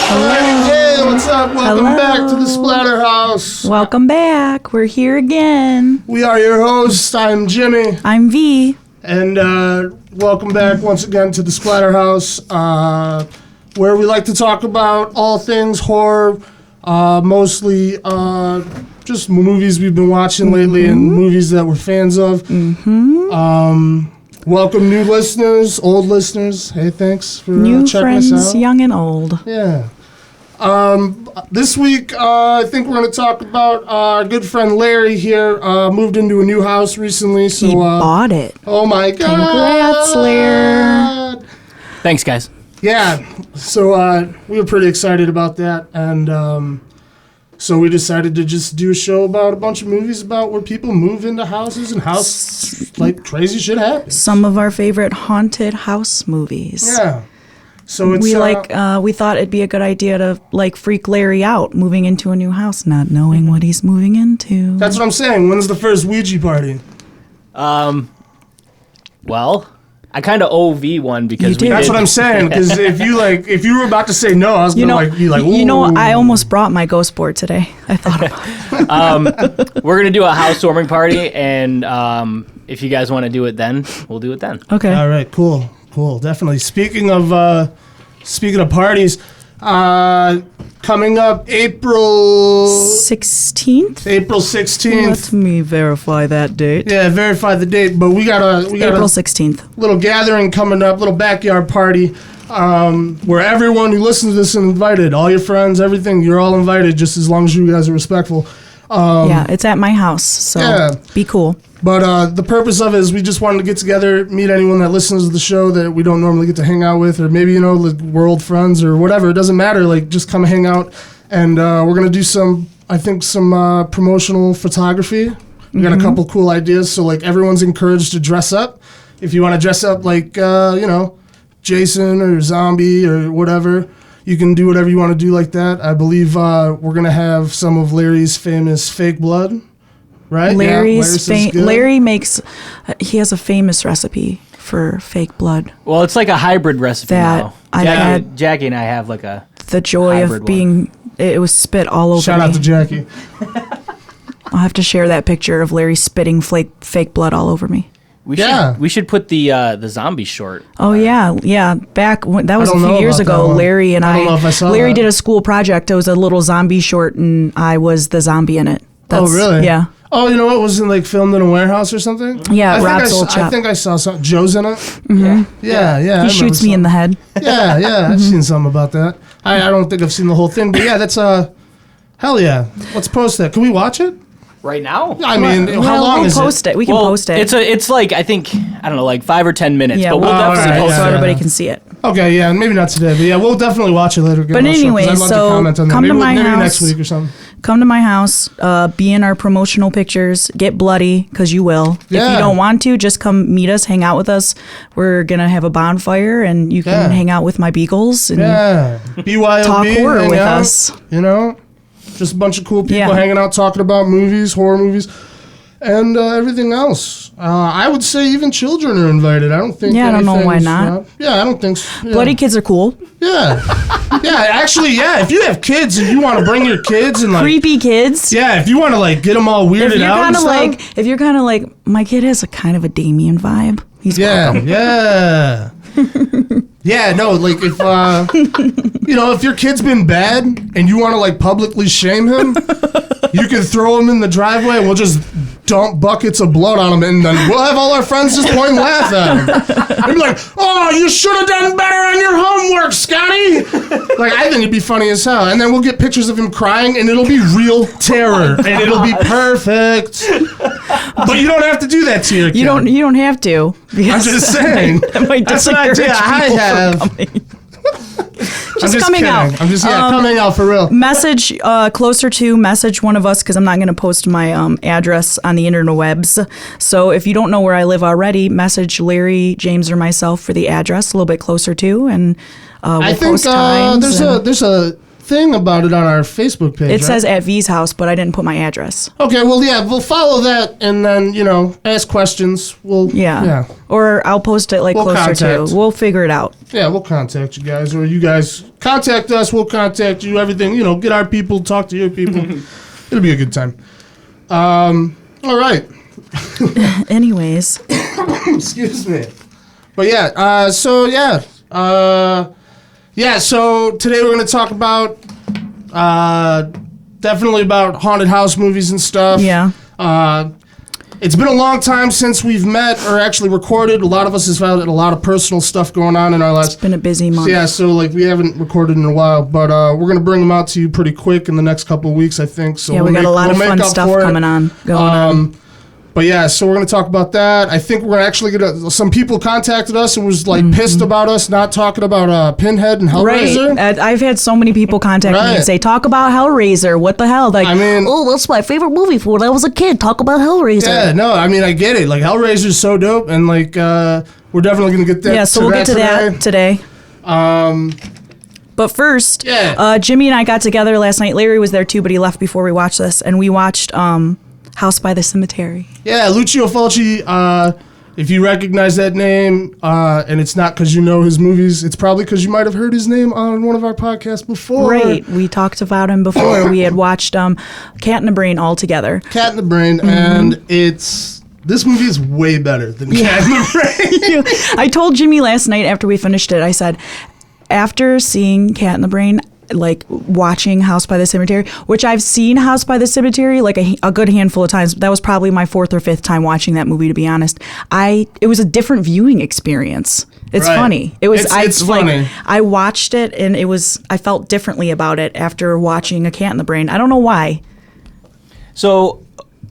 Hey, what's up? Welcome back to the Splatterhouse. Welcome back. We're here again. We are your hosts. I'm Jimmy. I'm V. And welcome back once again to the Splatterhouse, where we like to talk about all things horror, mostly just movies we've been watching lately and movies that we're fans of. Welcome new listeners, old listeners. Hey, thanks for New checking friends, us out. young and old. Yeah. This week, I think we're going to talk about our good friend Larry here. Moved into a new house recently. So, He bought it. Oh my God. Congrats, Larry. Thanks, guys. Yeah. So we were pretty excited about that. And so we decided to just do a show about a bunch of movies about where people move into houses and like crazy shit happens. Some of our favorite haunted house movies. Yeah. So it's, we thought it'd be a good idea to freak Larry out moving into a new house, not knowing what he's moving into. That's what I'm saying. When's the first Ouija party? Well, I kind of owe V one because That's what I'm saying. Because if you were about to say no, I was gonna be like, ooh. You know, I almost brought my ghost board today. I thought about it. We're gonna do a housewarming party, and if you guys want to do it then, we'll do it then. Okay. All right. Cool. Definitely. Speaking of parties, coming up April 16th. April 16th. Let me verify that date. Yeah, verify the date. But we got April 16th. Little gathering coming up, little backyard party, where everyone who listens to this is invited. All your friends, everything. You're all invited, just as long as you guys are respectful. Yeah, it's at my house, so be cool. But the purpose of it is we just wanted to get together, meet anyone that listens to the show that we don't normally get to hang out with, or maybe, we're old friends or whatever. It doesn't matter. Just come hang out. And we're going to do some promotional photography. We got a couple cool ideas. So, everyone's encouraged to dress up. If you want to dress up like, Jason or Zombie or whatever, you can do whatever you want to do like that. I believe we're going to have some of Larry's famous fake blood. Right? Larry makes, he has a famous recipe for fake blood. Well, it's like a hybrid recipe now. Jackie and I have the joy of being, it was spit all over me. Shout out to Jackie. I'll have to share that picture of Larry spitting fake blood all over me. We should put the zombie short. Oh yeah. Back when that was a few years ago, Larry and I don't know if I saw Larry that. did a school project. It was a little zombie short, and I was the zombie in it. Oh really? Yeah. Oh, you know what? Was it filmed in a warehouse or something? Yeah, Rob's old shop. I think I saw something. Joe's in it. Mm-hmm. Yeah. He shoots me in the head. Yeah. I've seen something about that. I don't think I've seen the whole thing, but yeah, that's hell yeah. Let's post that. Can we watch it? Right now? I mean, how long is it? Post it. We can post it. It's I think, I don't know, 5 or 10 minutes. Yeah, but we'll definitely post so it. everybody can see it. Okay, yeah, maybe not today, but yeah, we'll definitely watch it later. But anyway, I'd love so to comment on that. come to my maybe house next week or something. Come to my house, be in our promotional pictures, get bloody, because you will. Yeah. If you don't want to, just come meet us, hang out with us. We're going to have a bonfire, and you can hang out with my beagles and BYOB, talk horror with us. Just a bunch of cool people hanging out, talking about movies, horror movies, and everything else. I would say even children are invited. I don't think I don't know why not. I don't think so. Yeah. Bloody kids are cool. Yeah. Actually, if you have kids and you want to bring your kids and creepy kids. Yeah, if you want to get them all weirded out and stuff. If you're kind of my kid has a kind of a Damien vibe. He's welcome. Yeah. Yeah, no, if your kid's been bad and you want to publicly shame him, you can throw him in the driveway and we'll just dump buckets of blood on him, and then we'll have all our friends just point and laugh at him. And be like, oh, you should have done better on your homework, Scotty. I think it'd be funny as hell. And then we'll get pictures of him crying, and it'll be real terror, and it'll be perfect. But you don't have to do that to your kid. You don't have to. I'm just saying. That's an idea I have. Just coming out. I'm just coming out for real. Message message one of us, because I'm not going to post my address on the interwebs. So if you don't know where I live already, message Larry, James, or myself for the address a little bit closer to, and we'll post times. There's a thing about it on our Facebook page. It says at V's house, but I didn't put my address. Okay, well, yeah, we'll follow that and then, ask questions. Yeah. Or I'll post it We'll closer contact. to. We'll figure it out. Yeah, we'll contact you guys, or you guys contact us. We'll contact you. Everything, get our people, talk to your people. It'll be a good time. All right. Anyways. Excuse me. But yeah, so today we're going to talk about, definitely about haunted house movies and stuff. Yeah. It's been a long time since we've met or actually recorded. A lot of us has found a lot of personal stuff going on in our lives. It's been a busy month. Yeah, so we haven't recorded in a while, but we're going to bring them out to you pretty quick in the next couple of weeks, I think. So yeah, we got a lot of fun stuff going on. But yeah, so we're going to talk about that. I think we're going to actually get some people contacted us and was pissed about us not talking about Pinhead and Hellraiser. Right. I've had so many people contact me and say, talk about Hellraiser. What the hell? Like, that's my favorite movie from when I was a kid. Talk about Hellraiser. Yeah, no, I get it. Like, Hellraiser's so dope, and we're definitely going to get that. Yeah, so we'll get to that today. But first, Jimmy and I got together last night. Larry was there too, but he left before we watched this, and we watched House by the Cemetery. Yeah, Lucio Fulci, if you recognize that name, and it's not because you know his movies, it's probably because you might have heard his name on one of our podcasts before. Right, we talked about him before. We had watched Cat in the Brain all together. Cat in the Brain, and this movie is way better than Cat in the Brain. I told Jimmy last night after we finished it, I said, after seeing Cat in the Brain, watching House by the Cemetery, which I've seen House by the Cemetery a good handful of times. That was probably my 4th or 5th time watching that movie, to be honest. It was a different viewing experience. It's funny. It's funny. I watched it and I felt differently about it after watching A Cat in the Brain. I don't know why. So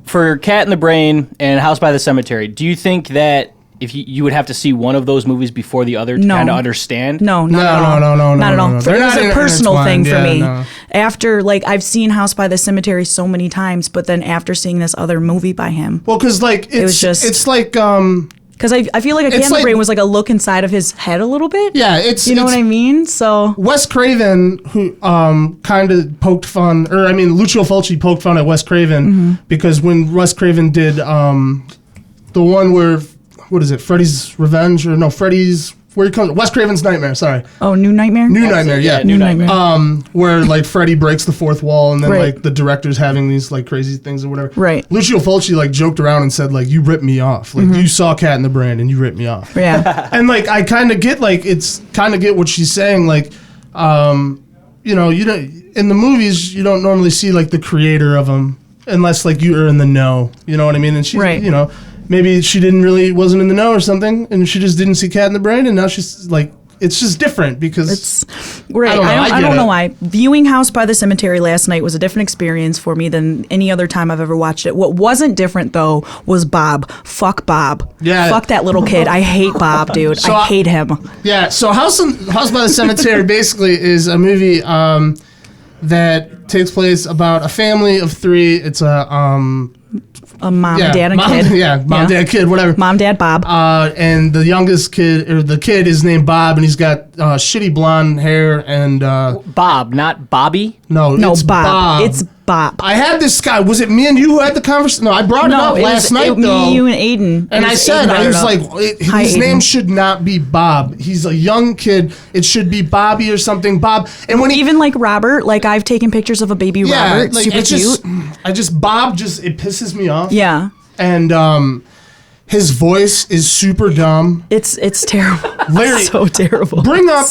for Cat in the Brain and House by the Cemetery, do you think that if you would have to see one of those movies before the other to kind of understand? No, not at all. It was a personal thing for me. No. After, I've seen House by the Cemetery so many times, but then after seeing this other movie by him. Well, because, it's like... Because I feel like A Cat in the Brain was a look inside of his head a little bit. Yeah, it's... You know what I mean? So... Wes Craven, who kind of poked fun... Lucio Fulci poked fun at Wes Craven because when Wes Craven did the one where... What is it? Freddy's Revenge? Or no, Freddy's... Where he comes... Wes Craven's Nightmare, sorry. Oh, New Nightmare? New Nightmare, yeah. New Nightmare. Where, Freddy breaks the fourth wall and then, the director's having these, crazy things or whatever. Right. Lucio Fulci, joked around and said, you ripped me off. You saw Cat in the Brain and you ripped me off. Yeah. And, I kind of get, get what she's saying. You know, in the movies, you don't normally see, the creator of them unless, you're in the know. You know what I mean? And she's, maybe she wasn't in the know or something, and she just didn't see Cat in the Brain, and now she's it's just different because it's right. I don't know why. Viewing House by the Cemetery last night was a different experience for me than any other time I've ever watched it. What wasn't different though was Bob. Fuck Bob. Yeah. Fuck that little kid. I hate Bob, dude. I hate him. Yeah. So House by the Cemetery basically is a movie that takes place about a family of 3. It's a mom, dad, and kid. Yeah, mom, dad, kid, whatever. Mom, dad, Bob. And the youngest kid, or the kid, is named Bob, and he's got shitty blonde hair and... Bob, not Bobby? No, it's Bob. It's Bob. I had this guy. Was it me and you who had the conversation? No, I brought it up last night, though. Me, you, and Aiden. And I said, his name should not be Bob. He's a young kid. It should be Bobby or something. Bob. And when even Robert, I've taken pictures of a baby Robert. Super cute. Bob it pisses me off. Yeah. And his voice is super dumb. It's terrible. Larry, so terrible. Bring up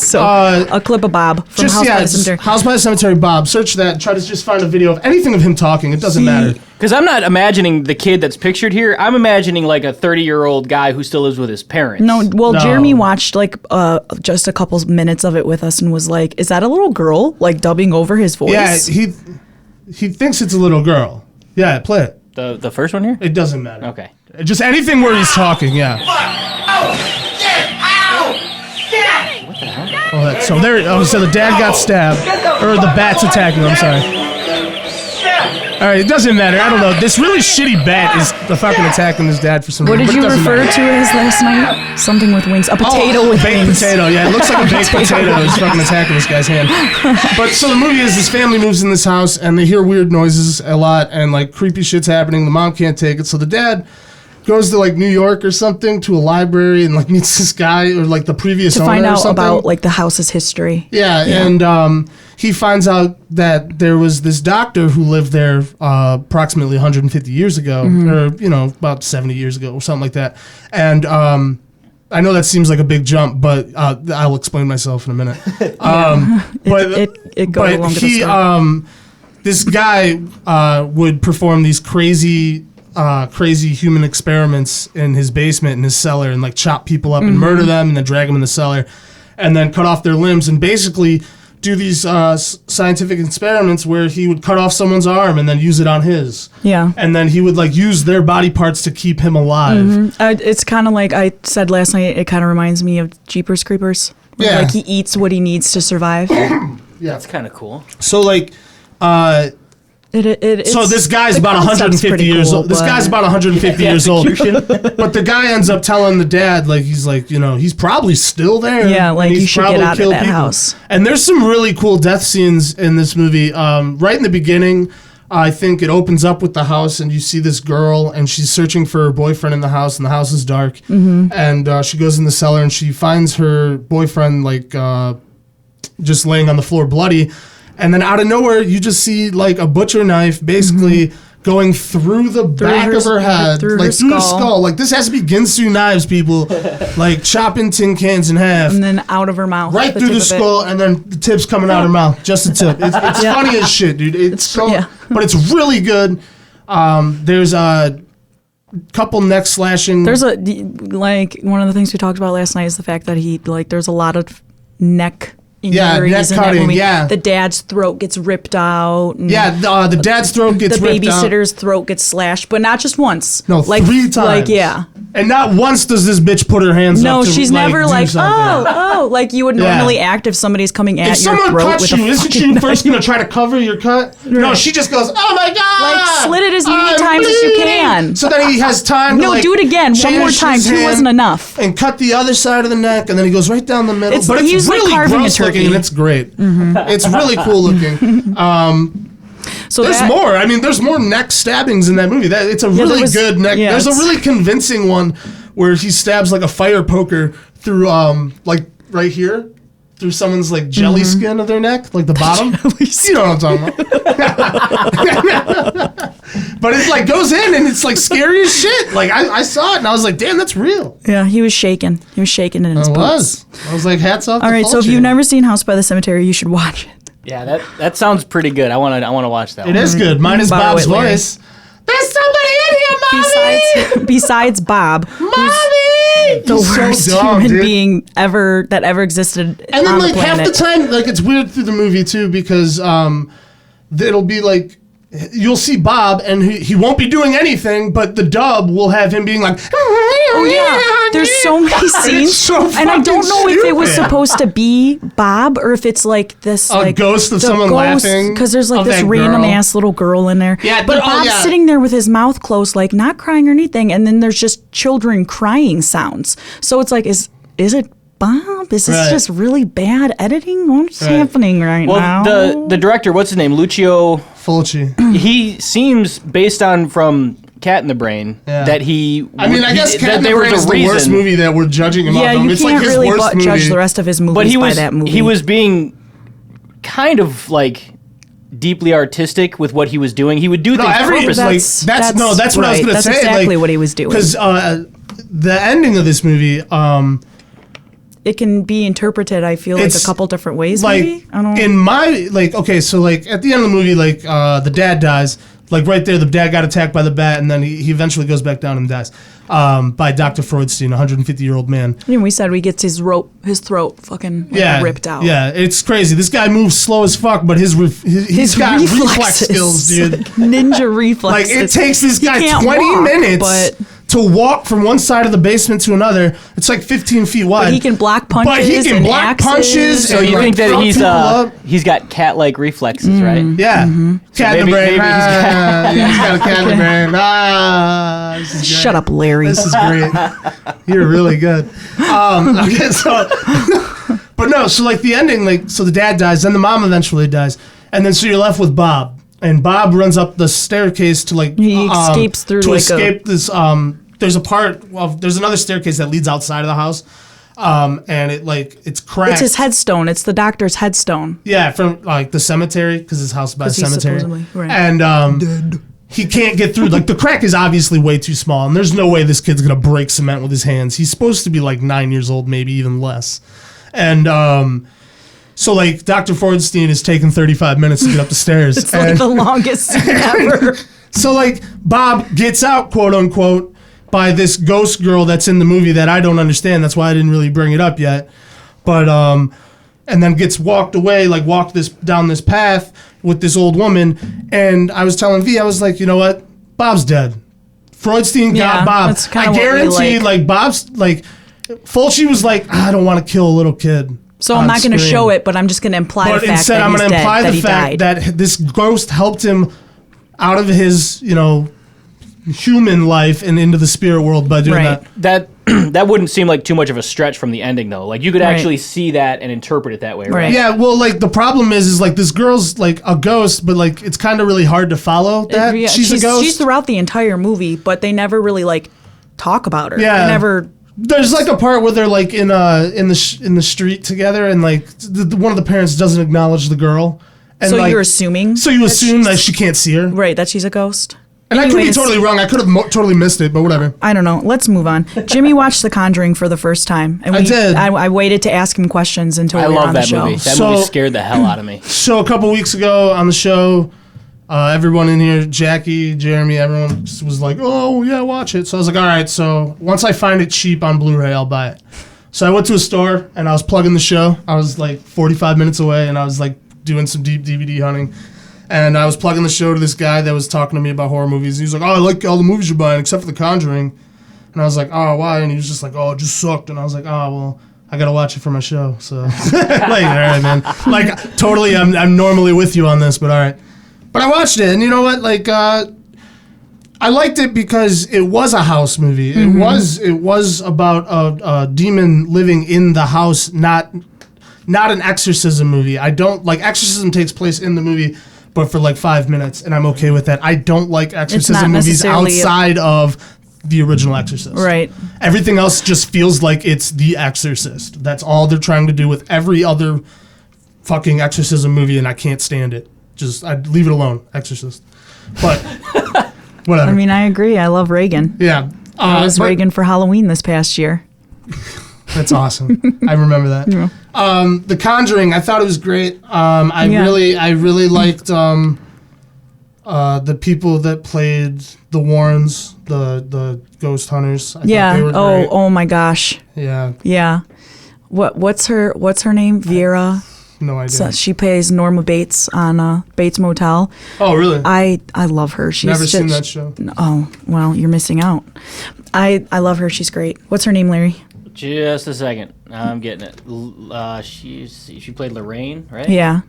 a clip of Bob from House by the Cemetery. House by the Cemetery Bob. Search that. Try to just find a video of anything of him talking. It doesn't matter. Because I'm not imagining the kid that's pictured here. I'm imagining a 30-year-old guy who still lives with his parents. No, Jeremy watched just a couple minutes of it with us and was like, "Is that a little girl dubbing over his voice?" Yeah, he thinks it's a little girl. Yeah, play it. The first one here? It doesn't matter. Okay. Just anything where he's talking, yeah. Ow! Shit! Ow! Shit! What the hell? So the dad got stabbed. Or the bat's attacking him, I'm sorry. Shit! All right, it doesn't matter. I don't know. This really shitty bat is the fucking attacking his dad for some What reason. did but it you doesn't refer matter. to as last night? Something with wings. A potato with baked wings. potato. Yeah, it looks like a baked potato is fucking attacking this guy's hand. But so the movie is his family moves in this house and they hear weird noises a lot and like creepy shit's happening. The mom can't take it, so the dad goes to like New York or something to a library and like meets this guy or like the previous To owner find or out something. about like the house's history. Yeah, and he finds out that there was this doctor who lived there approximately 150 years ago, or about 70 years ago, or something like that. And I know that seems like a big jump, but I'll explain myself in a minute. It goes along to the story. This guy would perform these crazy human experiments in his basement, in his cellar, and like chop people up and murder them, and then drag them in the cellar, and then cut off their limbs, and basically do these scientific experiments where he would cut off someone's arm and then use it on his. Yeah. And then he would like use their body parts to keep him alive. It's kind of like I said last night. It kind of reminds me of Jeepers Creepers. Yeah. Like he eats what he needs to survive. Yeah. That's kind of cool. So like, so this guy's about 150 years old. This guy's about 150 years old. But the guy ends up telling the dad, like, he's like, he's probably still there. Yeah, like, and he's you should probably get out of killed that people. house. And there's some really cool death scenes in this movie. Right in the beginning, I think it opens up with the house, and you see this girl, and she's searching for her boyfriend in the house, and the house is dark. And she goes in the cellar, and she finds her boyfriend, like, just laying on the floor bloody. And then out of nowhere, you just see like a butcher knife basically going through the back of her head, through like her through the skull. skull. Like this has to be Ginsu knives, people. Like chopping tin cans in half. And then out of her mouth. Right through the tip of it. skull, and then the tip's coming out of her mouth. Just the tip. It's funny as shit, dude. But it's really good. There's a couple neck slashing. There's like one of the things we talked about last night is the fact that there's a lot of neck injuries neck in cutting, that movie. yeah. The dad's throat gets ripped out. And the dad's throat gets the ripped out. babysitter's throat gets slashed, but not just once. No, like 3 times. Like yeah. And not once does this bitch put her hands up. No, to, she's like, never do like, something. like you would normally act if somebody's coming at If your someone throat cuts with a you, isn't fucking she first going to try to cover your cut? No, she just goes, oh my God! Like, slit it as many I'm times as you bleeding." can. So then he has time to No, like, do it again. One more change time. his 2 hand wasn't enough. And cut the other side of the neck, and then he goes right down the middle. But it's he's like really carving a gross turkey. looking, and it's great. It's really cool looking. So There's more. I mean, there's more neck stabbings in that movie. It's a really good neck. yeah, There's a it's- really convincing one where he stabs like a fire poker through, like right here, through someone's like jelly skin of their neck, like the bottom. You know what I'm talking about. But it like goes in and it's like scary as shit. Like I saw it and I was like, damn, that's real. Yeah, he was shaking. He was shaking in his boots. I was like, hats off. All right, so if you've never seen House by the Cemetery, you should watch it. Yeah, that sounds pretty good. I want to watch that. It is good. Mine is Borrow Bob's it, Larry. voice. There's somebody in here, mommy. Besides Bob, Mommy! the He's so worst dumb, human dude. being that ever existed And then on like the half planet. the time, like it's weird through the movie too because it'll be like you'll see Bob and he won't be doing anything, but the dub will have him being like, Oh yeah, there's so many It's scenes, so and I don't fucking know if it was stupid. supposed to be Bob or if it's like this like ghost of the someone laughing because there's like of this that random girl. ass little girl in there. Yeah, but oh, Bob's yeah. sitting there with his mouth closed, like not crying or anything, and then there's just children crying sounds. So it's like, is it Bob? Is this Right. just really bad editing? What's happening right now? Well, the director, what's his name, Lucio? Fulci. He seems based on from Cat in the Brain that he. I mean, I guess that Cat in the there was Brain a is the worst reason. movie that we're judging him yeah, off of. you It's can't like his really worst movie. judge the rest of his movies But by that movie. he was being kind of like deeply artistic with what he was doing. He would do things purposely. that's what I was right. gonna That's say. exactly like, what he was doing. Because the ending of this movie, It can be interpreted, I feel, like a It's couple different ways, like maybe? I don't know. in my like okay, so like at the end of the movie, like the dad dies. Like right there, the dad got attacked by the bat, and then he eventually goes back down and dies by Dr. Freudstein, a 150-year-old man. We said we gets his throat fucking ripped out. Yeah, it's crazy. This guy moves slow as fuck, but he's got reflex skills, dude. Ninja reflexes. Like it takes this He guy can't 20 walk, minutes but to walk from one side of the basement to another. It's like 15 feet wide. But he can block punches. But he can and block axes. punches. So and, you think that fuck people up. he's got cat-like reflexes, right? Yeah. Cat in the brain. maybe he's Yeah, he's got a cat in the brain. This is Shut great. up, Larry. This is great. You're really good. Okay, so, but no, so like the ending, like, so the dad dies, then the mom eventually dies, and then so you're left with Bob, and Bob runs up the staircase to like He escapes through to like escape this. There's another staircase that leads outside of the house, and it's cracked. It's his headstone. It's the doctor's headstone. Yeah, from like the cemetery, because his house is by the 'Cause he's cemetery. supposedly- right. And he can't get through. Like the crack is obviously way too small, and there's no way this kid's gonna break cement with his hands. He's supposed to be like 9 years old, maybe even less. And so like Dr. Fordstein is taking 35 minutes to get up the stairs. It's like the longest scene ever. So like Bob gets out, quote unquote, by this ghost girl that's in the movie that I don't understand. That's why I didn't really bring it up yet. But and then gets walked away, like walked down this path with this old woman. And I was telling V, I was like, you know what? Bob's dead. Freudstein Yeah, got Bob. that's kinda I what we guarantee, like. Bob's like Fulci was like, I don't want to kill a little kid. So I'm on not going to screen. show it, but I'm just going to imply But the fact instead, that I'm he's going to dead, imply that the he fact died. that this ghost helped him out of his, human life and into the spirit world by doing Right. that. That wouldn't seem like too much of a stretch from the ending, though. Like you could Right. actually see that and interpret it that way, right? Right. Yeah, well, like the problem is like this girl's like a ghost, but like it's kind of really hard to follow that Yeah, she's a ghost. She's throughout the entire movie, but they never really like talk about her. Yeah. They never. There's like a part where they're like in the street together, and like one of the parents doesn't acknowledge the girl. And So like, you're assuming. So you assume she's- that she can't see her, Right, that she's a ghost. and I could be Anyways, totally wrong. I could have totally missed it, but whatever. I don't know. Let's move on. Jimmy watched The Conjuring for the first time, and I did. I waited to ask him questions until I we were love on the that show. movie. That So- movie scared the hell out of me. So a couple weeks ago on the show, everyone in here, Jackie, Jeremy, everyone was like, "Oh yeah, watch it." So I was like, "All right." So once I find it cheap on Blu-ray, I'll buy it. So I went to a store and I was plugging the show. I was like 45 minutes away, and I was like doing some deep DVD hunting. And I was plugging the show to this guy that was talking to me about horror movies. He was like, "Oh, I like all the movies you're buying except for The Conjuring." And I was like, "Oh, why?" And he was just like, "Oh, it just sucked." And I was like, "Oh, well, I gotta watch it for my show." So, like, all right, man. Like, totally, I'm normally with you on this, but all right. But I watched it, and you know what? Like, I liked it because it was a house movie. Mm-hmm. It was about a demon living in the house, not an exorcism movie. I don't like exorcism takes place in the movie, but for like 5 minutes, and I'm okay with that. I don't like exorcism movies necessarily outside of the original Exorcist. Right. Everything else just feels like it's The Exorcist. That's all they're trying to do with every other fucking exorcism movie, and I can't stand it. Just I'd leave it alone, Exorcist. But whatever. I mean, I agree. I love Reagan. Yeah. I was but- Reagan for Halloween this past year. That's awesome. I remember that. Yeah. The Conjuring, I thought it was great. I Yeah. really liked the people that played the Warrens, the ghost hunters. I thought Yeah. they were great. Oh my gosh. Yeah. Yeah. What's her name? Vera. No idea. So she plays Norma Bates on Bates Motel. Oh, really? I love her. She's Never just, seen that show. Oh well, you're missing out. I love her. She's great. What's her name, Larry? Just a second. I'm getting it. She played Lorraine, right? Yeah.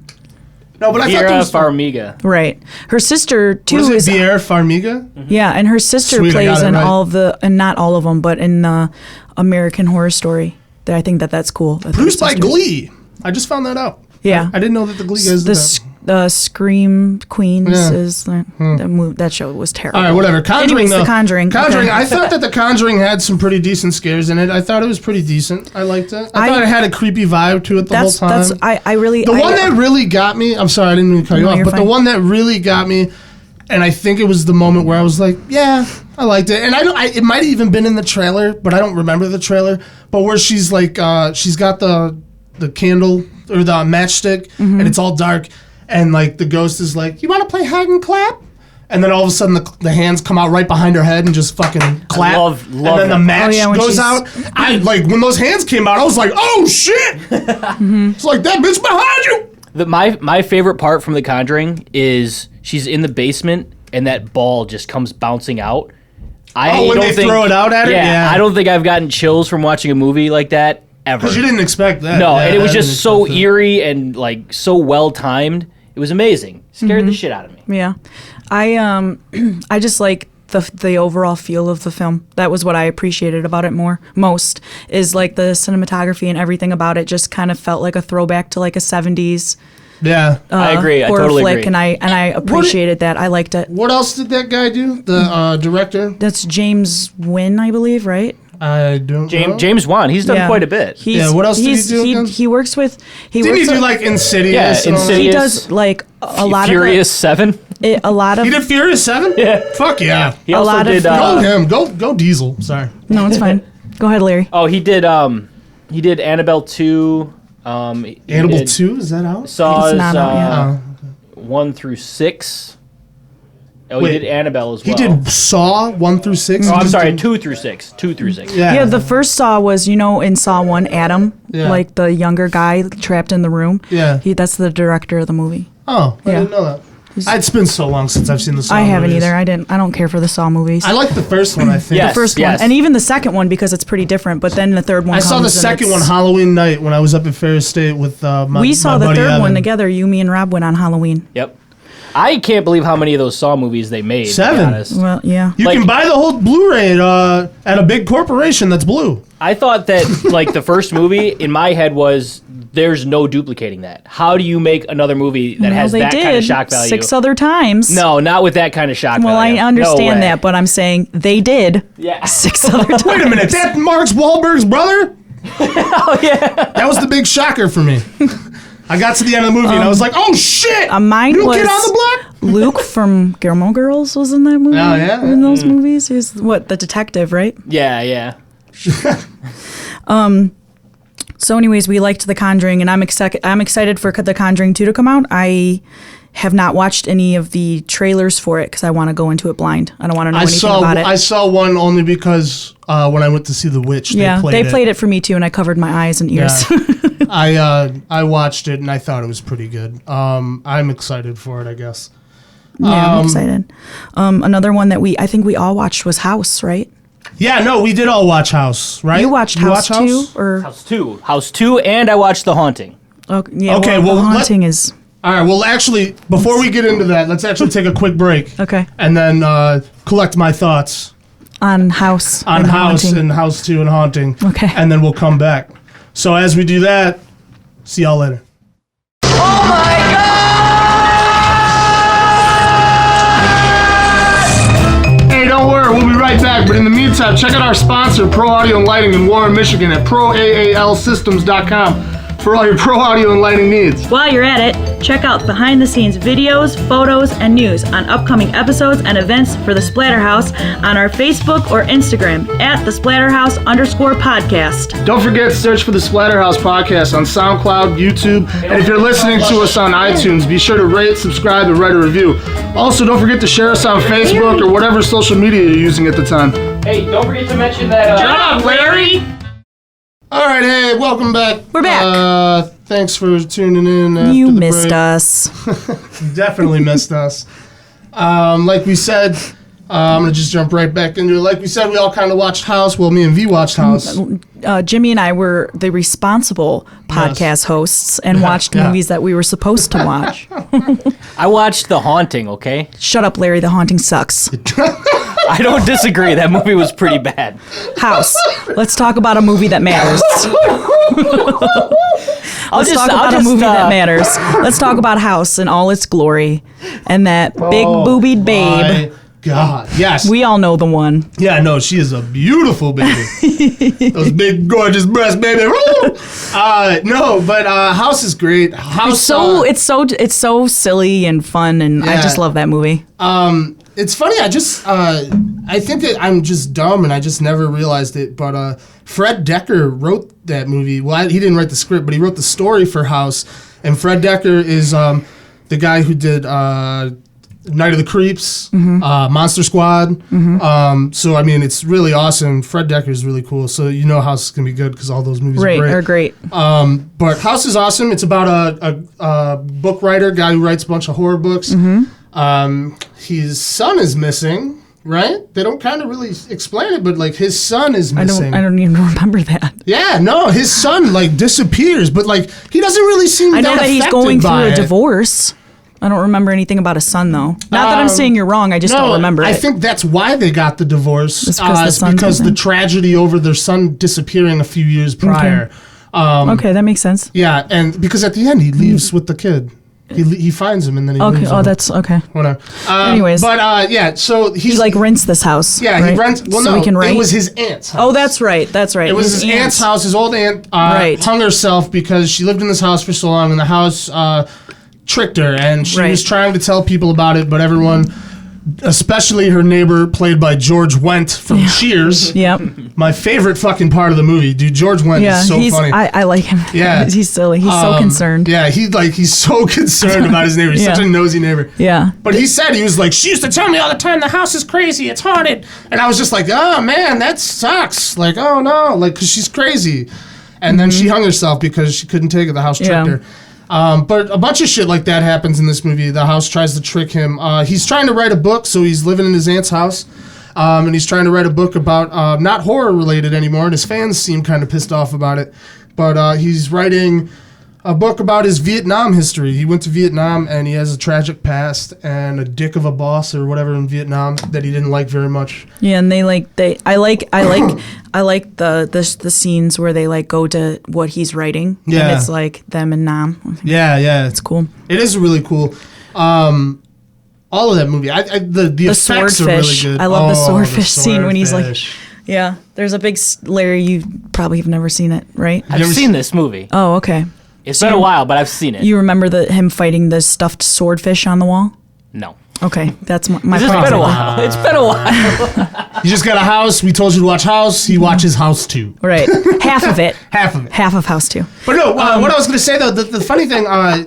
No, but I thought Vera that was Farmiga. Right. Her sister too Was it is Pierre Farmiga? yeah, and her sister Sweet, I got plays it in right. all of the, and not all of them, but in the American Horror Story. I think that's cool. that they're Produced by sisters. Glee. I just found that out. Yeah. I didn't know that the Glee guys did that. The Scream Queens Yeah. is that show was terrible. All right, whatever. Conjuring, Anyways, though. The Conjuring. Conjuring. Okay. I thought that The Conjuring had some pretty decent scares in it. I thought it was pretty decent. I liked it. I thought it had a creepy vibe to it the whole time. I really The one that really got me, I'm sorry, I didn't mean to cut you No, off, you're but the fine. one that really got me, and I think it was the moment where I was like, yeah, I liked it. And it might have even been in the trailer, but I don't remember the trailer. But where she's like, she's got the candle or the matchstick, Mm-hmm. and it's all dark, and like the ghost is like, you want to play hide and clap? And then all of a sudden the hands come out right behind her head and just fucking clap. love and then the that. match Oh, yeah, when goes she's- out. I like when those hands came out, I was like, oh shit! It's like that bitch behind you. My favorite part from The Conjuring is she's in the basement and that ball just comes bouncing out. When they throw it out at her? Yeah, I don't think I've gotten chills from watching a movie like that ever. Because you didn't expect that. No, Yeah, and it was I just didn't so expect that. eerie and like so well timed. It was amazing. Scared the shit out of me. Yeah, I just like the overall feel of the film. That was what I appreciated about it most is like the cinematography and everything about it just kind of felt like a throwback to like a 70s Yeah. I agree. I horror totally flick, agree. and I appreciated that. I liked it. What else did that guy do? The director? That's James Wynn, I believe, right? I don't know. James Wan, he's done quite a bit. What else did he do again? He works with. Didn't he do like Insidious? Yeah, and all that? Insidious. He does like a lot Furious 7. of a lot of. He did Furious 7? Yeah. Fuck yeah. He A also lot of did. Go him. Go Diesel. Sorry. No, it's fine. Go ahead, Larry. Oh, he did Annabelle 2. He Annabelle did 2? Is that out? Saws It's not out yet. 1 through 6. Oh, Wait, he did Annabelle as well. He did Saw 1 through 6? Oh, I'm sorry, 2 through 6. 2 through 6. Yeah, the first Saw was, in Saw 1, Adam, Yeah. like the younger guy trapped in the room. Yeah. That's the director of the movie. Oh, I Yeah. didn't know that. It's been so long since I've seen the Saw I haven't movies. either. I don't care for the Saw movies. I like the first one, I think. Yes. the first one, and even the second one because it's pretty different. But then the third one. I saw the comes and second one it's- Halloween night when I was up at Ferris State with We saw my the buddy third one Evan. together. You, me, and Rob went on Halloween. Yep. I can't believe how many of those Saw movies they made. 7. To be honest. Well, yeah. You Like- can buy the whole Blu-ray at a big corporation that's blue. I thought that like the first movie in my head was there's no duplicating that. How do you make another movie that has they that did kind of shock value? 6 other times. No, not with that kind of shock Well, value. I understand No way. that, but I'm saying they did Yeah. 6 other times. Wait a minute, that Mark Wahlberg's brother? Oh yeah. That was the big shocker for me. I got to the end of the movie and I was like, oh shit! Mine New was Kid on the Block? Luke from Gilmore Girls was in that movie. Oh, yeah? In those movies, he's the detective, right? Yeah, yeah. So, anyways, we liked The Conjuring, and I'm excited for The Conjuring 2 to come out. I have not watched any of the trailers for it because I want to go into it blind. I don't want to know anything about it. I saw one only because when I went to see The Witch, they played it. played it for me too, and I covered my eyes and ears. Yeah. I watched it and I thought it was pretty good. I'm excited for it, I guess. Yeah, I'm excited. Another one that I think we all watched was House, right? Yeah, no, we did all watch House, right? You watched House watch too, or House 2, and I watched The Haunting. okay? Okay, well, well, The Haunting is All right, well, actually, before we get into that, let's actually take a quick break. okay And then collect my thoughts on House on and House Haunting. and House 2 and Haunting. Okay. And then we'll come back. So as we do that, see y'all later. Hey, don't worry, we'll be right back. But in the meantime, check out our sponsor, Pro Audio and Lighting in Warren, Michigan at proaalsystems.com for all your pro audio and lighting needs. While you're at it, check out behind-the-scenes videos, photos, and news on upcoming episodes and events for The Splatterhouse on our Facebook or Instagram at the Splatterhouse_podcast. Don't forget to search for the Splatterhouse Podcast on SoundCloud, YouTube, and if you're listening to us on iTunes, be sure to rate, subscribe, and write a review. Also, don't forget to share us on Facebook or whatever social media you're using at the time. Hey, don't forget to mention that. Shut up, Larry! All right, hey, welcome back. We're back. Thanks for tuning in. After You the missed break. us. Definitely missed us. Like we said, I'm going to just jump right back into it. Like we said, we all kind of watched House. Well, me and V watched House. Jimmy and I were the responsible podcast hosts and watched Yeah. movies that we were supposed to watch. I watched The Haunting, okay? Shut up, Larry. The Haunting sucks. I don't disagree. That movie was pretty bad. House. Let's talk about a movie that matters. Let's talk about a movie that matters. Let's talk about House in all its glory and that big boobied babe. My God, yes. We all know the one. Yeah, no, she is a beautiful baby. Those big, gorgeous breasts, baby. No, but House is great. House. It's so silly and fun, and I Yeah. just love that movie. It's funny. I think that I'm just dumb, and I just never realized it. But Fred Decker wrote that movie. Well, he didn't write the script, but he wrote the story for House. And Fred Decker is the guy who did Night of the Creeps, Monster Squad. So I mean, it's really awesome. Fred Decker is really cool. So you know House is gonna be good because all those movies are great. But House is awesome. It's about a book writer, guy who writes a bunch of horror books. His son is missing. right? They don't kind of really explain it, but like his son is missing. I don't even remember that. Yeah, no, his son like disappears, but like he doesn't really seem. I know that he's going through a it. divorce. I don't remember anything about his son though. Not that I'm saying you're wrong. I just don't remember it. I think that's why they got the divorce. It's because the tragedy over their son disappearing a few years prior. Okay, that makes sense. Yeah, and because at the end he leaves with the kid. He finds him and then he leaves him. That's okay. Whatever. Anyways. But yeah, so He like rents this house. Yeah, right? he rents. Well, so no, he can rent. it was his aunt's house. Oh, that's right. That's right. It was his aunt's house. His old aunt hung herself because she lived in this house for so long, and the house tricked her, and she was trying to tell people about it, but everyone, especially her neighbor, played by George Wendt from Cheers. Yep. My favorite fucking part of the movie, dude. George Wendt is so funny. I like him. Yeah. He's silly. He's so concerned. Yeah, he's so concerned about his neighbor. He's such a nosy neighbor. Yeah. But he said, he was like, she used to tell me all the time, the house is crazy, it's haunted. And I was just like, oh man, that sucks. Like, oh no, like, because she's crazy. And then she hung herself because she couldn't take it. The house tricked her. But a bunch of shit like that happens in this movie. The house tries to trick him. He's trying to write a book, so he's living in his aunt's house. And he's trying to write a book about, not horror related anymore, and his fans seem kind of pissed off about it. But he's writing a book about his Vietnam history. He went to Vietnam and he has a tragic past and a dick of a boss or whatever in Vietnam that he didn't like very much. Yeah, and I like the scenes where they like go to what he's writing. Yeah. And it's like them and Nam. Yeah. It's cool. It is really cool. All of that movie. The effects swordfish. are really good. I love the swordfish scene when he's like, swordfish. yeah. There's a big Larry. You probably have never seen it, right? I've seen this movie. Oh, okay. It's been a while, but I've seen it. You remember him fighting the stuffed swordfish on the wall? No. Okay, that's my It's problem. been a while. It's been a while. You just got a House. We told you to watch House. He watches House 2. Right, half of it. Half of it. Half of House 2. But no, what I was going to say, though, the funny thing,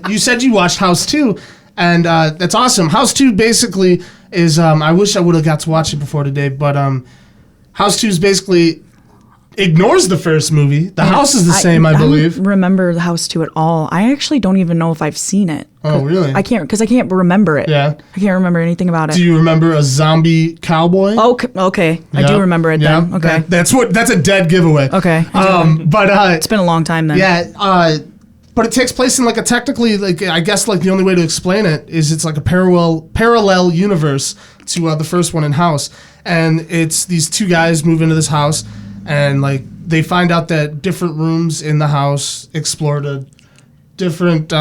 you said you watched House 2, and that's awesome. House 2 basically is, I wish I would have got to watch it before today, but House 2 is basically ignores the first movie. The house is the same, I believe. I don't remember the House 2 at all. I actually don't even know if I've seen it. Oh, really? I can't, because I can't remember it. Yeah. I can't remember anything about it. Do you remember a zombie cowboy? Oh, okay. I do remember it then. Okay. That's a dead giveaway. Okay. But it's been a long time then. yeah, but it takes place in like a technically, like, I guess like the only way to explain it is it's like a parallel universe to the first one in House. And it's these two guys move into this house and like they find out that different rooms in the house explore to different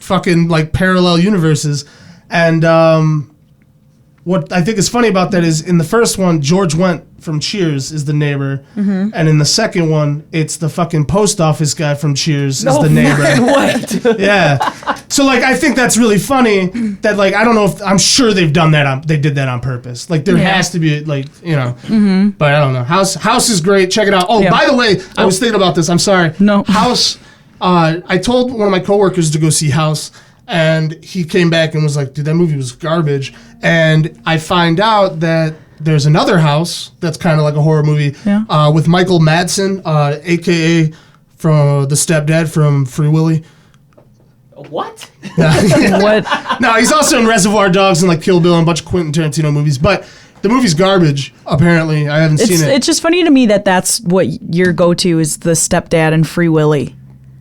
fucking like parallel universes. And what I think is funny about that is in the first one, George Wendt from Cheers is the neighbor. Mm-hmm. And in the second one, it's the fucking post office guy from Cheers is the neighbor. What? Yeah. So like I think that's really funny that like I don't know if I'm sure they've done that they did that on purpose. Like there has to be like, you know. Mm-hmm. But I don't know. House is great. Check it out. Oh, by the way, I was thinking about this. I'm sorry. No. House I told one of my coworkers to go see House and he came back and was like, "Dude, that movie was garbage." And I find out that there's another House that's kind of like a horror movie with Michael Madsen, aka from the stepdad from Free Willy. What? What? No, he's also in Reservoir Dogs and like Kill Bill and a bunch of Quentin Tarantino movies. But the movie's garbage, apparently. I haven't seen it. It's just funny to me that that's what your go-to is, the stepdad and Free Willy.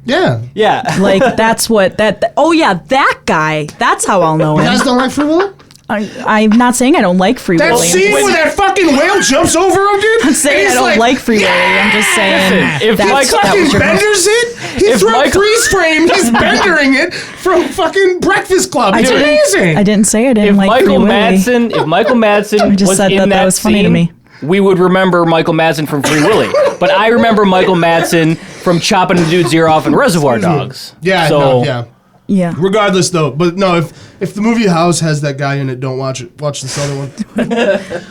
Yeah. Yeah. Like, that's what that... Oh, yeah, that guy. That's how I'll know You him. guys don't like Free Willy? I'm not saying I don't like Free That Willy. scene where that fucking whale jumps over him, dude? I'm saying I don't like Free Willy. I'm just saying If that fucking was your benders it. He If threw a Michael- freeze frame. He's bendering it from fucking Breakfast Club. It's amazing. I didn't say I didn't If like Michael Free Willy. Madsen just was said in that was funny to scene, me. we would remember Michael Madsen from Free Willy. But I remember Michael Madsen from chopping the dude's ear off in Reservoir Dogs. Yeah, So no, yeah. Yeah. Regardless, though, but no, if the movie House has that guy in it, don't watch it. Watch this other one.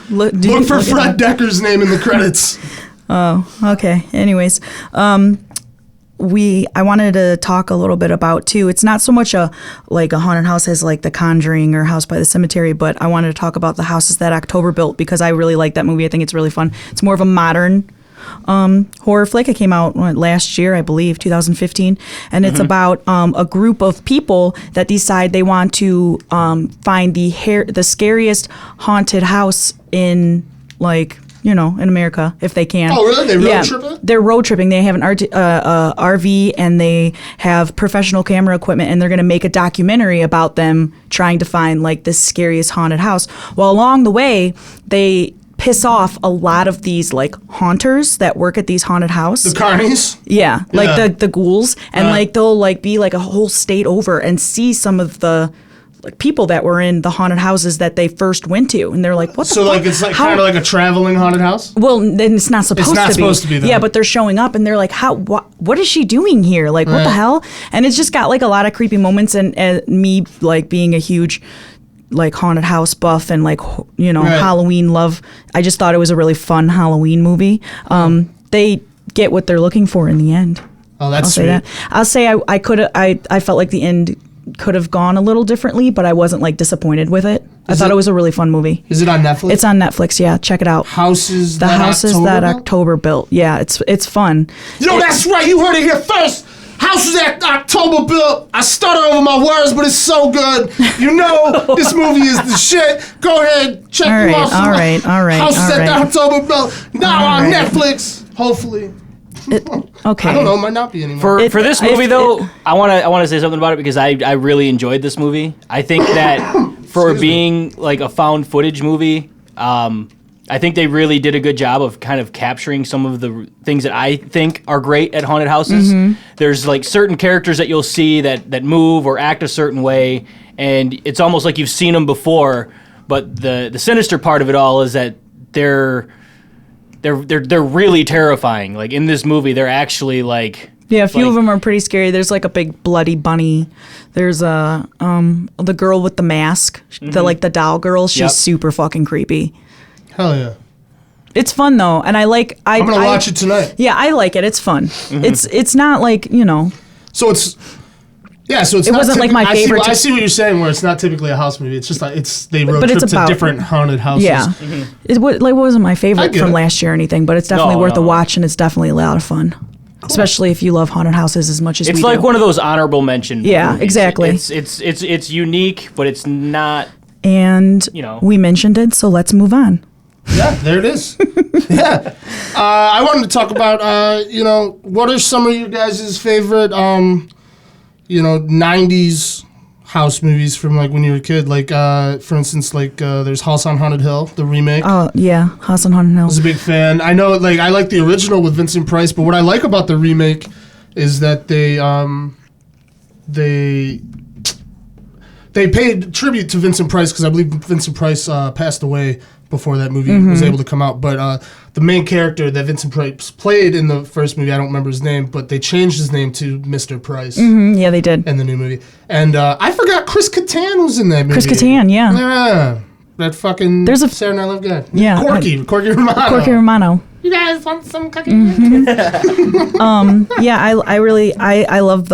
Look for Fred Decker's name in the credits. Oh, okay. Anyways, I wanted to talk a little bit about too. It's not so much a haunted house as like The Conjuring or House by the Cemetery, but I wanted to talk about the houses that October built because I really like that movie. I think it's really fun. It's more of a modern horror flick. It came out last year, I believe, 2015, and it's about a group of people that decide they want to find the scariest haunted house in in America, if they can. Oh, really? They road tripping? They're road tripping. They have an RV, and they have professional camera equipment, and they're going to make a documentary about them trying to find, the scariest haunted house. Well, along the way, they piss off a lot of these, haunters that work at these haunted houses. The carnies? Yeah, the ghouls. And, they'll, be, a whole state over and see some of the people that were in the haunted houses that they first went to, and they're like, "What the fuck?" So it's kind of like a traveling haunted house. Well, then it's not supposed to be. It's not supposed to be. Though. Yeah, but they're showing up, and they're like, "How? What is she doing here? What the hell?" And it's just got a lot of creepy moments, and me being a huge haunted house buff and Halloween love. I just thought it was a really fun Halloween movie. They get what they're looking for in the end. Oh, that's sweet. I'll say I felt like the end could have gone a little differently, but I wasn't disappointed with it. I thought it was a really fun movie. Is it on Netflix? It's on Netflix. Yeah, check it out. Houses that October built. Yeah, it's fun. That's right. You heard it here first. Houses that October built. I stutter over my words, but it's so good. This movie is the shit. Go ahead, check it out. All right. Houses that October built. Now on Netflix. Hopefully. Okay. I don't know. It might not be anymore. For this movie, though, I want to say something about it because I really enjoyed this movie. I think that for being a found footage movie, I think they really did a good job of kind of capturing some of the things that I think are great at haunted houses. Mm-hmm. There's certain characters that you'll see that move or act a certain way, and it's almost like you've seen them before. But the sinister part of it all is that they're really terrifying. In this movie, they're actually a few of them are pretty scary. There's a big bloody bunny. There's the girl with the mask, the doll girl. She's super fucking creepy. Hell yeah. It's fun though, and I'm gonna watch it tonight. Yeah, I like it. It's fun. Mm-hmm. It's not So it's. Yeah, so it wasn't my favorite. I see what you're saying. Where it's not typically a house movie. It's just they road trip to different haunted houses. Yeah, it wasn't my favorite from last year or anything, but it's definitely worth a watch, and it's definitely a lot of fun, especially if you love haunted houses as much as we do. It's one of those honorable mention. Yeah, movies. Exactly. It's unique, but it's not. And we mentioned it, so let's move on. Yeah, there it is. Yeah, I wanted to talk about what are some of you guys' favorite 90s house movies from when you were a kid, for instance, there's House on Haunted Hill, the remake. Oh yeah, House on Haunted Hill. I was a big fan. I know I like the original with Vincent Price, but what I like about the remake is that they paid tribute to Vincent Price, because I believe Vincent Price passed away before that movie was able to come out. But the main character that Vincent Price played in the first movie, I don't remember his name, but they changed his name to Mr. Price. Mm-hmm, yeah, they did. In the new movie. And I forgot Chris Kattan was in that movie. Chris Kattan, yeah. Yeah. That fucking Saturday Night Live guy. Yeah. Corky Romano. Corky Romano. You guys want some cookies? Mm-hmm. Yeah, I love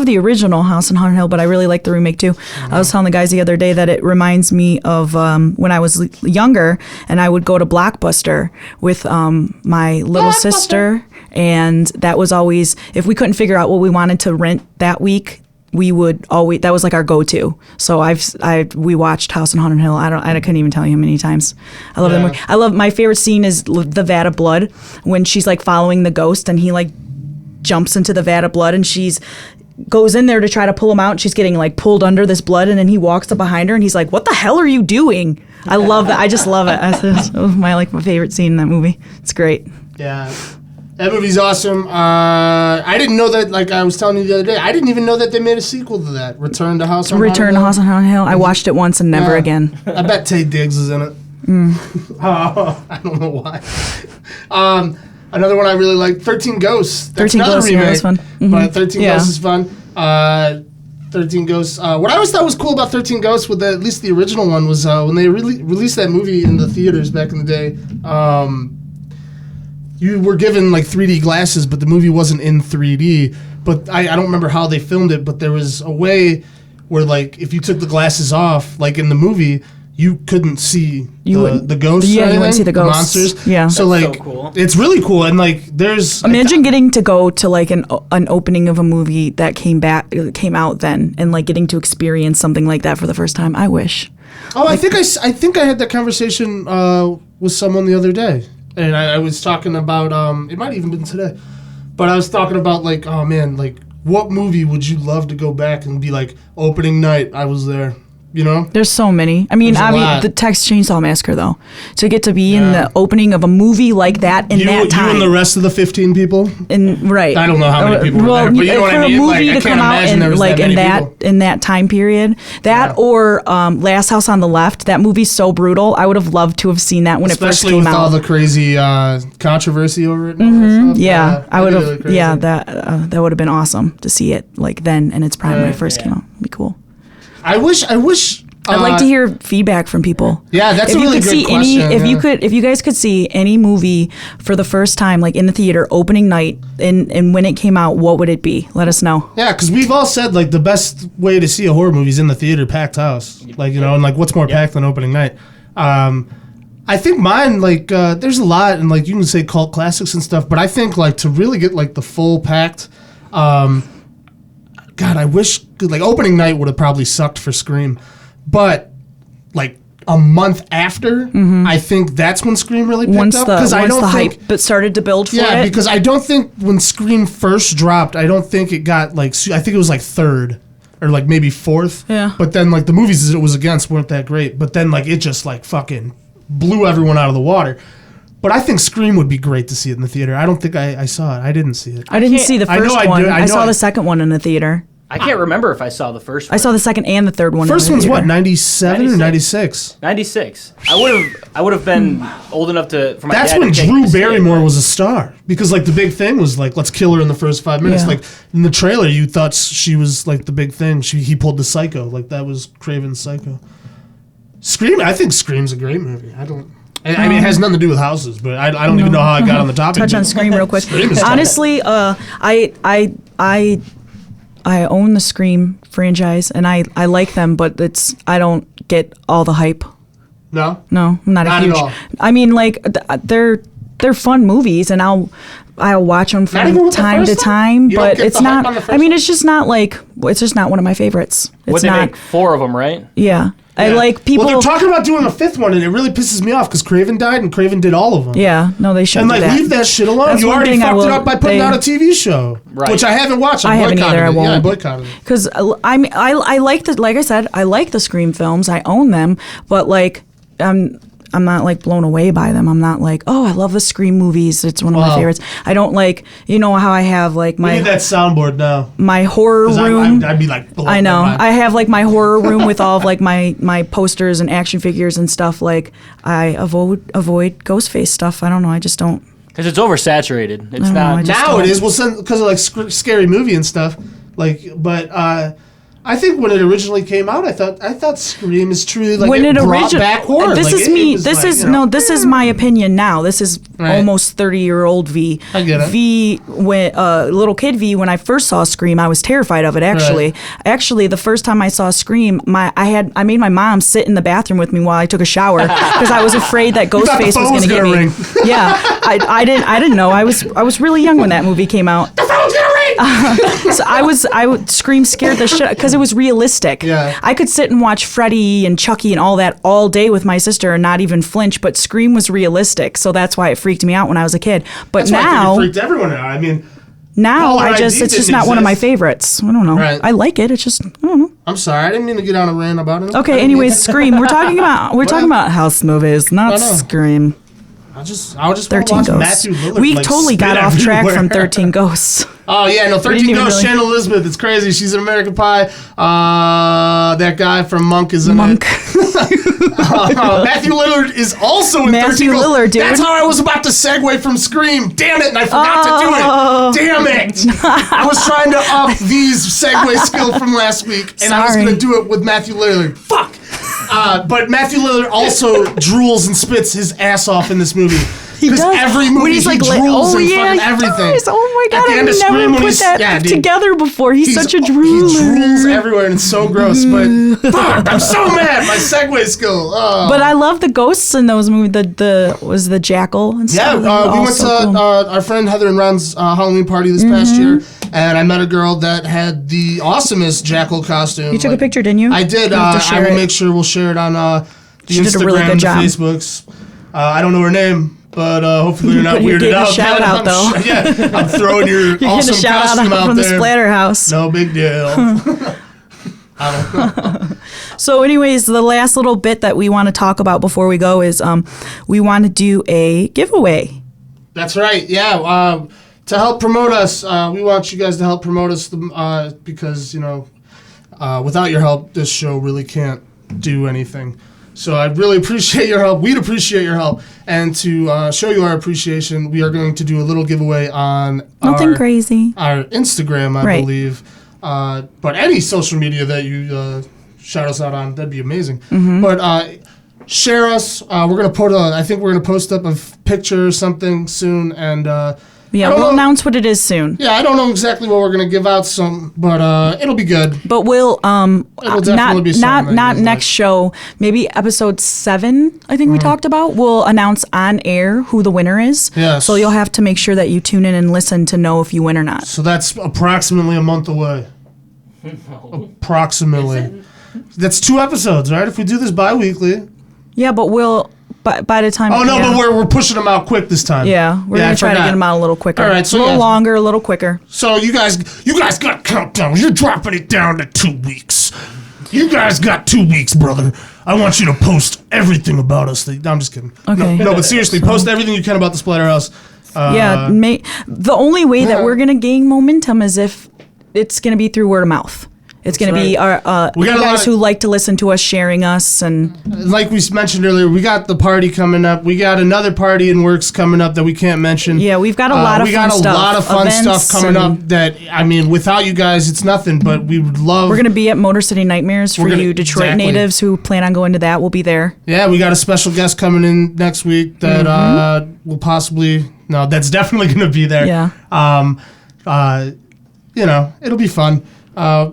the original House on Haunted Hill, but I really like the remake too. I was telling the guys the other day that it reminds me of when I was younger, and I would go to Blockbuster with my little sister, and that was always, if we couldn't figure out what we wanted to rent that week, we would always, that was our go-to. So we watched House on Haunted Hill. I couldn't even tell you how many times. I love that movie. My favorite scene is the vat of blood, when she's following the ghost, and he jumps into the vat of blood, and she's goes in there to try to pull him out, and she's getting pulled under this blood, and then he walks up behind her, and he's like, "What the hell are you doing?" I love that. I just love it. It was my favorite scene in that movie. It's great. Yeah. That movie's awesome. I didn't know that, I was telling you the other day, I didn't even know that they made a sequel to that. Return to House on Haunted Hill. I watched it once and never again. I bet Taye Diggs is in it. I don't know why. Another one I really like, 13 Ghosts. That's 13 another Ghosts, remake, yeah, that's fun. Mm-hmm. But 13 Ghosts is fun. 13 Ghosts. What I always thought was cool about 13 Ghosts, with at least the original one, was when they released that movie in the theaters back in the day, you were given 3D glasses, but the movie wasn't in 3D. But I don't remember how they filmed it, but there was a way where if you took the glasses off, in the movie, you couldn't see wouldn't- the ghosts. yeah, or you wouldn't anything, see the ghosts. monsters. Yeah. So That's like, so cool. it's really cool, and like, there's Imagine getting to go to like an opening of a movie that came out then, and like getting to experience something like that for the first time. I wish. Oh, I think I had that conversation with someone the other day, and I was talking about it might even been today, but I was talking about like, oh man, like what movie would you love to go back and be like opening night? I was there, you know. There's so many. I mean, There's a lot. the Texas Chainsaw Massacre though, to get to be in Yeah. the opening of a movie like that in that time. You and the rest of the 15 people. And right, I don't know how many people were there, but you know what for I mean? a movie Like, I to can't come out imagine there in was like that in many that people. in that time period, that or Last House on the Left. That movie's so brutal. I would have loved to have seen that when it first Especially came with out. all the crazy controversy over it. And all that stuff. Yeah, I would that'd be have. really crazy. Yeah, that would have been awesome to see it like then in its prime when it first Yeah. came out. It'd be cool. I wish. I'd like to hear feedback from people. Yeah, that's if a you really could good see question. any, if you guys could see any movie for the first time, like in the theater, opening night, and when it came out, what would it be? Let us know. Yeah, because we've all said like the best way to see a horror movie is in the theater, packed house. Like, you know, and like what's more packed than opening night? I think mine, like, there's a lot, and like you can say cult classics and stuff, but I think like to really get like the full packed, God, I wish like opening night would have probably sucked for Scream, but like a month after, I think that's when Scream really picked Once up. the I don't think, hype but started to build for yeah, it. because I don't think when Scream first dropped, I don't think it got like, I think it was like third or like maybe fourth. Yeah. But then like the movies it was against weren't that great. But then like it just like fucking blew everyone out of the water. But I think Scream would be great to see it in the theater. I don't think I saw it. I didn't see it. I didn't can't- see the I know first I one. do- I I know saw I- the second one in the theater. I can't remember if I saw the first one. I saw the second and the third one. First in the one's what, theater. 97 or 96? 96. I would have been old enough to for my That's dad when to take me Drew to see it, Barrymore but- was a star. Because like the big thing was like, let's kill her in the first 5 minutes. Yeah. Like in the trailer, you thought she was like the big thing. He pulled the Psycho. Like that was Craven's Psycho. Scream, I think Scream's a great movie. I mean, it has nothing to do with houses, but I don't even know how I got on the topic. Touch on Scream real quick. Scream is tough. Honestly, I own the Scream franchise and I like them, but I don't get all the hype. No? No, I'm not a Not at huge. all. I mean, like they're fun movies, and I'll watch them Not even from with the time to first one? time. You don't But get it's the hype not. on the first I mean, one? it's just not like it's just not one of my favorites. What It's they not. make 4 of them, right? Yeah, I Yeah. like people. Well, they're talking about doing a 5th one, and it really pisses me off because Craven died, and Craven did all of them. yeah, no, they shouldn't And do like that. leave that shit alone. That's You one already thing I fucked it will- up by putting they- out a TV show, Right. which I haven't watched. I haven't boycotted either. I it. Yeah, I won't. boycotted it. Because I like the, like I said, I like the Scream films. I own them, but like I'm not like blown away by them. I'm not like, oh, I love the Scream movies. It's one of my Wow. favorites. I don't like, you know how I have like We need that soundboard now. my horror 'Cause room. I'd be like, blown I know. my mind. I have like my horror room with all of like my posters and action figures and stuff. Like I avoid Ghostface stuff. I don't know. I just don't. Because it's oversaturated. It's don't know, I not. just- Now it is. Well, because of like scary movie and stuff. Like, but I think when it originally came out, I thought Scream is truly like When it brought origin- back horror. This Like, is it me. was This like, is you know, no. This is my opinion now. This is Right. almost 30-year-old V. I get it. V when little kid V. When I first saw Scream, I was terrified of it. Actually, the first time I saw Scream, I made my mom sit in the bathroom with me while I took a shower because I was afraid that thought the Ghostface was phone going was to get gonna me. ring. Yeah, I didn't know. I was really young when that movie came out. The phone's gonna ring. So I would Scream scared the shit because it was realistic. Yeah. I could sit and watch Freddy and Chucky and all that all day with my sister and not even flinch, but Scream was realistic, so that's why it freaked me out when I was a kid. But That's why I think now, it freaked everyone out. I mean, now Caller I ID just it's just didn't not one of my exist. favorites. I don't know. Right. I like it. It's just I don't know. I'm sorry, I didn't mean to get on a rant about it. I Okay. didn't Anyways, mean- Scream. We're talking about house movies, not I know. Scream. I'll just wanna 13 watch Ghosts. Matthew Lillard, We like, totally got spit off track everywhere. from 13 Ghosts. Oh yeah, no, 13 even Ghosts, really- Shannon Elizabeth. It's crazy. She's in American Pie. That guy from Monk is in Monk. it. Matthew Lillard is also in Matthew 13 Ghosts. Lillard, dude. That's how I was about to segue from Scream. Damn it, and I forgot Oh. to do it. Damn it. I was trying to up these segue skill from last week, and I was Sorry. going to do it with Matthew Lillard. Fuck. But Matthew Lillard also drools and spits his ass off in this movie. He does. Every movie when he's like, drools and he fucking everything. does. Oh my At god, the end of I Scream, never when put he's- that yeah, dude. together before. He's such a He drooler. drools everywhere, and it's so gross. But fuck, I'm so mad. My segue skill. Oh. But I love the ghosts in those movies. The jackal and Yeah, stuff. we All went to so cool. our friend Heather and Ron's Halloween party this past year, and I met a girl that had the awesomest jackal costume. You took a picture, didn't you? I did. You have to I share will it. make sure we'll share it on the She did a Instagram, really good the job. Facebooks. I don't know her name, but hopefully you're not But you're weirded getting a out. shout man. out, though. Yeah, I'm throwing your You're awesome getting a shout costume out from there. the Splatterhouse. No big deal. I don't know. So, anyways, the last little bit that we want to talk about before we go is we want to do a giveaway. That's right. Yeah. To help promote us, we want you guys to help promote us because, without your help, this show really can't do anything. So I'd really appreciate your help. We'd appreciate your help. And to show you our appreciation, we are going to do a little giveaway on Nothing crazy. our Instagram, I Right. believe. But any social media that you shout us out on, that'd be amazing. Mm-hmm. But share us. We're gonna I think we're gonna post up a picture or something soon, and Yeah, I don't we'll know. announce what it is soon. Yeah, I don't know exactly what we're gonna give out, but it'll be good. But we'll It'll definitely not be something not that you next like. show. Maybe episode 7. I think we talked about. We'll announce on air who the winner is. Yes. So you'll have to make sure that you tune in and listen to know if you win or not. So that's approximately a month away. Approximately. That's 2 episodes, right? If we do this bi-weekly. Yeah, but we'll by the time. Oh no, yeah. but we're pushing them out quick this time. Yeah, we're I gonna try to forgot. get them out a little quicker. All right, so a little yeah. longer, a little quicker. So you guys got countdown. You're dropping it down to 2 weeks. You guys got 2 weeks, brother. I want you to post everything about us. No, I'm just kidding. Okay. No, but seriously, post everything you can about the Splatterhouse. Yeah, the only way that we're gonna gain momentum is if it's gonna be through word of mouth. It's going to be our We you got a lot guys of- who like to listen to us sharing us and Like we mentioned earlier, we got the party coming up. We got another party in works coming up that we can't mention. yeah, we've got a lot of we fun got a stuff. lot of fun Events stuff coming and up that, I mean, without you guys, it's nothing, but we would love... We're going to be at Motor City Nightmares for We're gonna- you Detroit exactly. natives who plan on going to that. We'll be there. Yeah, we got a special guest coming in next week that will possibly... No, that's definitely going to be there. Yeah. It'll be fun.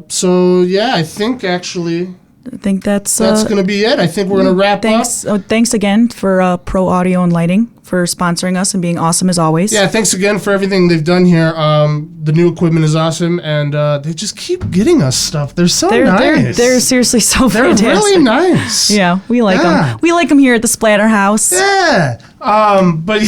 So, yeah, I think actually I think that's going to be it. I think we're going to wrap thanks. up. Thanks again for Pro Audio and Lighting for sponsoring us and being awesome as always. Yeah, thanks again for everything they've done here. The new equipment is awesome, and they just keep getting us stuff. They're so nice. They're seriously so They're fantastic. really nice. Yeah, we like Yeah. them. We like them here at the Splatterhouse. Yeah. But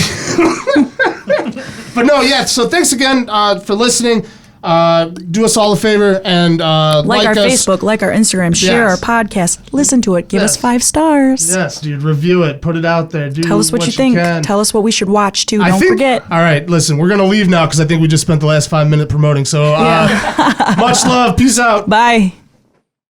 but no, yeah. So thanks again for listening. Do us all a favor and Like our us. Facebook, like our Instagram, share Yes. our podcast, listen to it, give us Yes. 5 stars. Yes, dude. Review it. Put it out there. Tell us what you think. can. Tell us what we should watch too. I Don't think- forget. All right, listen. We're gonna leave now because I think we just spent the last 5 minutes promoting. So much love. Peace out. Bye.